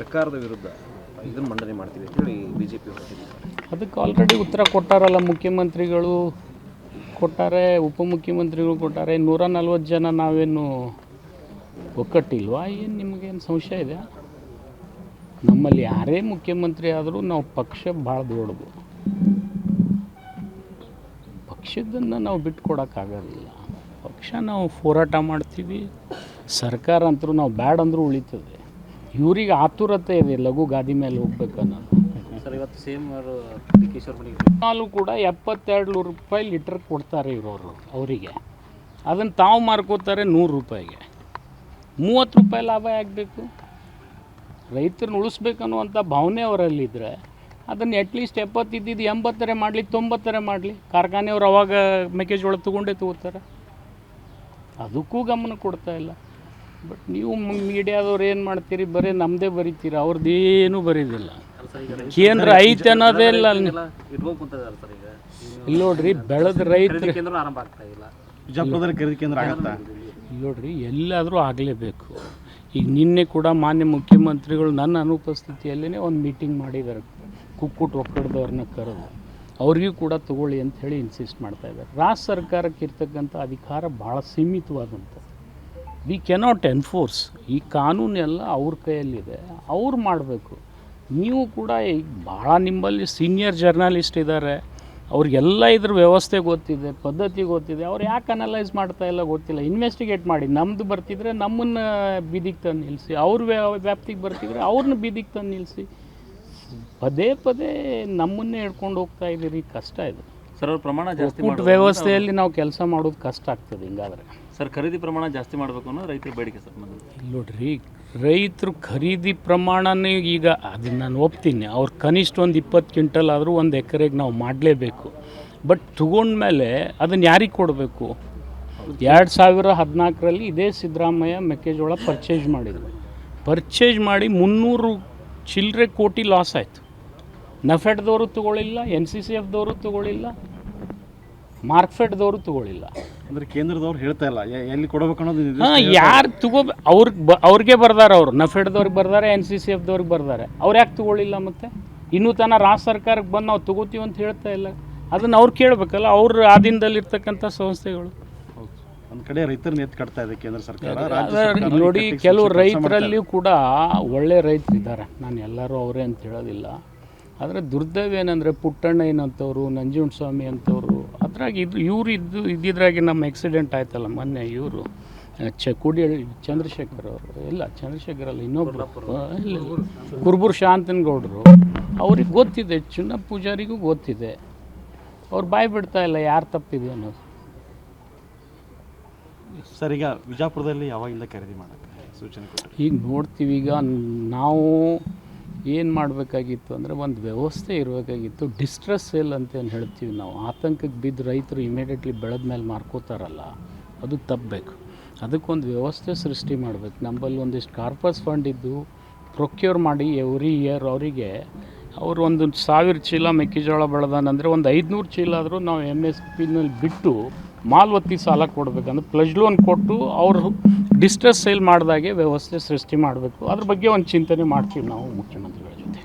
ಸರ್ಕಾರದ ವಿರುದ್ಧ ಇದನ್ನು ಮಂಡನೆ ಮಾಡ್ತೀವಿ ಅಂತೇಳಿ BJP ಹೊರಟಿದ್ದಾರೆ. ಅದಕ್ಕೆ ಆಲ್ರೆಡಿ ಉತ್ತರ ಕೊಟ್ಟಾರಲ್ಲ, ಮುಖ್ಯಮಂತ್ರಿಗಳು ಕೊಟ್ಟಾರೆ, ಉಪಮುಖ್ಯಮಂತ್ರಿಗಳು ಕೊಟ್ಟಾರೆ. 140 ಜನ ನಾವೇನು ಒಕ್ಕಟ್ಟಿಲ್ವಾ? ಏನು ನಿಮಗೇನು ಸಂಶಯ ಇದೆ? ನಮ್ಮಲ್ಲಿ ಯಾರೇ ಮುಖ್ಯಮಂತ್ರಿ ಆದರೂ ನಾವು ಪಕ್ಷ ಭಾಳ ದೊಡ್ಡದು, ಪಕ್ಷದನ್ನು ನಾವು ಬಿಟ್ಕೊಡೋಕ್ಕಾಗೋದಿಲ್ಲ. ಪಕ್ಷ ನಾವು ಹೋರಾಟ ಮಾಡ್ತೀವಿ. ಸರ್ಕಾರ ಅಂತರೂ ನಾವು ಬ್ಯಾಡ್ ಅಂದರೂ ಉಳಿತದೆ. ಇವ್ರಿಗೆ ಆತುರತೆ ಇದೆ ಲಘು ಗಾದಿ ಮೇಲೆ ಹೋಗ್ಬೇಕು ಅನ್ನೋದು. ಸರ್, ಇವತ್ತು ಸೇಮ್ ಹಾಲು ಕೂಡ 72 ರೂಪಾಯಿ ಲೀಟ್ರ್ ಕೊಡ್ತಾರೆ ಇರೋರು ಅವರಿಗೆ. ಅದನ್ನು ತಾವು ಮಾರ್ಕೋತಾರೆ 100 ರೂಪಾಯಿಗೆ. 30 ರೂಪಾಯಿ ಲಾಭ ಆಗಬೇಕು. ರೈತರನ್ನ ಉಳಿಸ್ಬೇಕನ್ನುವಂಥ ಭಾವನೆ ಅವರಲ್ಲಿದ್ದರೆ ಅದನ್ನು ಅಟ್ಲೀಸ್ಟ್ 70 ಇದ್ದಿದ್ದು 80 ಮಾಡಲಿ, 90 ಮಾಡಲಿ. ಕಾರ್ಖಾನೆಯವರು ಅವಾಗ ಮೆಕ್ಕೆಜೋಳ ತೊಗೋತಾರೆ. ಅದಕ್ಕೂ ಗಮನ ಕೊಡ್ತಾ ಇಲ್ಲ. ಬಟ್ ನೀವು ಮೀಡಿಯಾದವ್ರು ಏನು ಮಾಡ್ತೀರಿ? ಬರೀ ನಮ್ಮದೇ ಬರೀತೀರಿ, ಅವ್ರದ್ದೇನೂ ಬರೀದಿಲ್ಲ. ಕೇಂದ್ರ ಐತೆ ಅನ್ನೋದೇ ಇಲ್ಲ. ಇಲ್ಲಿ ನೋಡ್ರಿ, ಬೆಳೆದ ರೈತರು ನೋಡ್ರಿ ಎಲ್ಲಾದರೂ ಆಗಲೇಬೇಕು. ಈಗ ನಿನ್ನೆ ಕೂಡ ಮಾನ್ಯ ಮುಖ್ಯಮಂತ್ರಿಗಳು ನನ್ನ ಅನುಪಸ್ಥಿತಿಯಲ್ಲೇ ಒಂದು ಮೀಟಿಂಗ್ ಮಾಡಿದ್ದಾರೆ. ಕುಕ್ಕುಟ್ ಒಕ್ಕಡದವ್ರನ್ನ ಕರೆದು ಅವ್ರಿಗೂ ಕೂಡ ತಗೊಳ್ಳಿ ಅಂತ ಹೇಳಿ ಇನ್ಸಿಸ್ಟ್ ಮಾಡ್ತಾಯಿದ್ದಾರೆ. ರಾಜ್ಯ ಸರ್ಕಾರಕ್ಕೆ ಇರ್ತಕ್ಕಂಥ ಅಧಿಕಾರ ಭಾಳ ಸೀಮಿತವಾದಂಥದ್ದು. We cannot enforce. ಈ ಕಾನೂನೆಲ್ಲ ಅವ್ರ ಕೈಯಲ್ಲಿದೆ, ಅವ್ರು ಮಾಡಬೇಕು. ನೀವು ಕೂಡ ಈಗ ಭಾಳ ನಿಮ್ಮಲ್ಲಿ ಸೀನಿಯರ್ ಜರ್ನಲಿಸ್ಟ್ ಇದ್ದಾರೆ, ಅವ್ರಿಗೆಲ್ಲ ಇದ್ರ ವ್ಯವಸ್ಥೆ ಗೊತ್ತಿದೆ, ಪದ್ಧತಿ ಗೊತ್ತಿದೆ. ಅವ್ರು ಯಾಕೆ ಅನಲೈಸ್ ಮಾಡ್ತಾ ಇಲ್ಲ ಗೊತ್ತಿಲ್ಲ. ಇನ್ವೆಸ್ಟಿಗೇಟ್ ಮಾಡಿ. ನಮ್ಮದು ಬರ್ತಿದ್ರೆ ನಮ್ಮನ್ನು ಬೀದಿಗೆ ತಂದು ನಿಲ್ಲಿಸಿ, ಅವ್ರ ವ್ಯಾಪ್ತಿಗೆ ಬರ್ತಿದ್ರೆ ಅವ್ರನ್ನ ಬೀದಿಗೆ ತಂದು ನಿಲ್ಲಿಸಿ. ಪದೇ ಪದೇ ನಮ್ಮನ್ನೇ ಹಿಡ್ಕೊಂಡು ಹೋಗ್ತಾ ಇದ್ದೀರಿ. ಕಷ್ಟ ಇದೆ ಸರ್. ಅವ್ರ ಪ್ರಮಾಣ ಜಾಸ್ತಿ ವ್ಯವಸ್ಥೆಯಲ್ಲಿ ನಾವು ಕೆಲಸ ಮಾಡೋದು ಕಷ್ಟ ಆಗ್ತದೆ ಹಿಂಗಾದ್ರೆ. ಸರ್, ಖರೀದಿ ಪ್ರಮಾಣ ಜಾಸ್ತಿ ಮಾಡಬೇಕು ಅನ್ನೋ ರೈತರ ಬೇಡಿಕೆ ಸರ್. ನೋಡ್ರಿ, ರೈತರು ಖರೀದಿ ಪ್ರಮಾಣನೇ ಈಗ ಅದನ್ನು ನಾನು ಒಪ್ತೀನಿ. ಅವ್ರು ಕನಿಷ್ಠ ಒಂದು 20 ಕ್ವಿಂಟಲ್ ಆದರೂ ಒಂದು ಎಕರೆಗೆ ನಾವು ಮಾಡಲೇಬೇಕು. ಬಟ್ ತಗೊಂಡ್ಮೇಲೆ ಅದನ್ನು ಯಾರಿಗೆ ಕೊಡಬೇಕು? 2014ರಲ್ಲಿ ಇದೇ ಸಿದ್ದರಾಮಯ್ಯ ಮೆಕ್ಕೆಜೋಳ ಪರ್ಚೇಸ್ ಮಾಡಿದರು. ಪರ್ಚೇಸ್ ಮಾಡಿ 300 ಚಿಲ್ಲರೆ ಕೋಟಿ ಲಾಸ್ ಆಯಿತು. ನಫೆಡ್ದವರು ತೊಗೊಳ್ಳಿಲ್ಲ, NCCFದವರು ತೊಗೊಳ್ಳಿಲ್ಲ, ಮಾರ್ಕ್ಫೆಡ್ದವರು ತೊಗೊಳ್ಳಿಲ್ಲ. ಅಂದರೆ ಕೇಂದ್ರದವ್ರು ಹೇಳ್ತಾ ಇಲ್ಲ ಎಲ್ಲಿ ಕೊಡಬೇಕು ಅನ್ನೋದು. ಯಾರು ಅವ್ರಿಗೆ ಬರ್ದಾರೆ, ಅವರು ನಫೆಡ್ದವ್ರಿಗೆ ಬರ್ದಾರೆ, NCCFದವ್ರಿಗೆ ಬರ್ದಾರೆ. ಅವ್ರು ಯಾಕೆ ತೊಗೊಳ್ಳಿಲ್ಲ? ಮತ್ತು ಇನ್ನೂ ತನಕ ರಾಜ್ಯ ಸರ್ಕಾರಕ್ಕೆ ಬಂದು ನಾವು ತೊಗೋತೀವಿ ಅಂತ ಹೇಳ್ತಾ ಇಲ್ಲ. ಅದನ್ನು ಅವ್ರು ಕೇಳಬೇಕಲ್ಲ, ಅವ್ರ ಆಧೀನದಲ್ಲಿರ್ತಕ್ಕಂಥ ಸಂಸ್ಥೆಗಳು. ಒಂದು ಕಡೆ ರೈತರನ್ನ ಎತ್ತು ಕಟ್ತಾ ಇದೆ ಕೇಂದ್ರ ಸರ್ಕಾರ. ನೋಡಿ, ಕೆಲವು ರೈತರಲ್ಲಿಯೂ ಕೂಡ ಒಳ್ಳೆ ರೈತರಿದ್ದಾರೆ, ನಾನು ಎಲ್ಲರೂ ಅವರೇ ಅಂತ ಹೇಳೋದಿಲ್ಲ. ಆದರೆ ದುರ್ದೈವ ಏನಂದರೆ ಪುಟ್ಟಣ್ಣಯ್ಯನಂಥವ್ರು, ನಂಜುಂಡಸ್ವಾಮಿ ಅಂಥವ್ರು, ಅದ್ರಾಗ ಇವರು ಇದ್ದಿದ್ರಾಗೆ ನಮ್ಮ ಆಕ್ಸಿಡೆಂಟ್ ಆಯ್ತಲ್ಲ ಮೊನ್ನೆ. ಇವರು ಚಂದ್ರಶೇಖರ್ ಅವರು, ಇಲ್ಲ ಚಂದ್ರಶೇಖರ್ ಅಲ್ಲ, ಇನ್ನೊಬ್ಬರು ಕುರುಬೂರು ಶಾಂತನಗೌಡರು. ಅವ್ರಿಗೆ ಗೊತ್ತಿದೆ, ಚುನ್ನ ಪೂಜಾರಿಗೂ ಗೊತ್ತಿದೆ. ಅವ್ರು ಬಾಯಿ ಬಿಡ್ತಾ ಇಲ್ಲ ಯಾರು ತಪ್ಪಿದೆ ಅನ್ನೋದು. ಸರ್, ಈಗ ವಿಜಯಪುರದಲ್ಲಿ ಯಾವಾಗಿಂದ ಖರೀದಿ ಮಾಡೋಕ್ಕೆ ಸೂಚನೆ ಕೊಟ್ಟರು? ಈಗ ನೋಡ್ತೀವಿ. ಈಗ ನಾವು ಏನು ಮಾಡಬೇಕಾಗಿತ್ತು ಅಂದರೆ ಒಂದು ವ್ಯವಸ್ಥೆ ಇರಬೇಕಾಗಿತ್ತು. ಡಿಸ್ಟ್ರೆಸ್ ಸೇಲ್ ಅಂತೇನು ಹೇಳ್ತೀವಿ ನಾವು. ಆತಂಕಕ್ಕೆ ಬಿದ್ದು ರೈತರು ಇಮಿಡಿಯೇಟ್ಲಿ ಬೆಳೆದ ಮೇಲೆ ಮಾರ್ಕೋತಾರಲ್ಲ, ಅದು ತಪ್ಪಬೇಕು. ಅದಕ್ಕೊಂದು ವ್ಯವಸ್ಥೆ ಸೃಷ್ಟಿ ಮಾಡಬೇಕು. ನಮ್ಮಲ್ಲಿ ಒಂದಿಷ್ಟು ಕಾರ್ಪಸ್ ಫಂಡ್ ಇದ್ದು ಪ್ರೊಕ್ಯೂರ್ ಮಾಡಿ ಎವ್ರಿ ಇಯರ್ ಅವರಿಗೆ ಅವರು 1,000 ಚೀಲ ಮೆಕ್ಕೆಜೋಳ ಬೆಳೆದಾನಂದರೆ ಒಂದು 500 ಚೀಲ ಆದರೂ ನಾವು MSPನಲ್ಲಿ ಬಿಟ್ಟು ಮಾಲ್ವತ್ತಿ ಸಾಲ ಕೊಡಬೇಕಂದ್ರೆ ಪ್ಲಜ್ ಲೋನ್ ಕೊಟ್ಟು ಅವರು ಡಿಸ್ಟ್ರೆಸ್ ಸೇಲ್ ಮಾಡಿದಾಗೆ ವ್ಯವಸ್ಥೆ ಸೃಷ್ಟಿ ಮಾಡಬೇಕು. ಅದ್ರ ಬಗ್ಗೆ ಒಂದು ಚಿಂತನೆ ಮಾಡ್ತೀವಿ ನಾವು ಮುಖ್ಯಮಂತ್ರಿಗಳ ಜೊತೆ.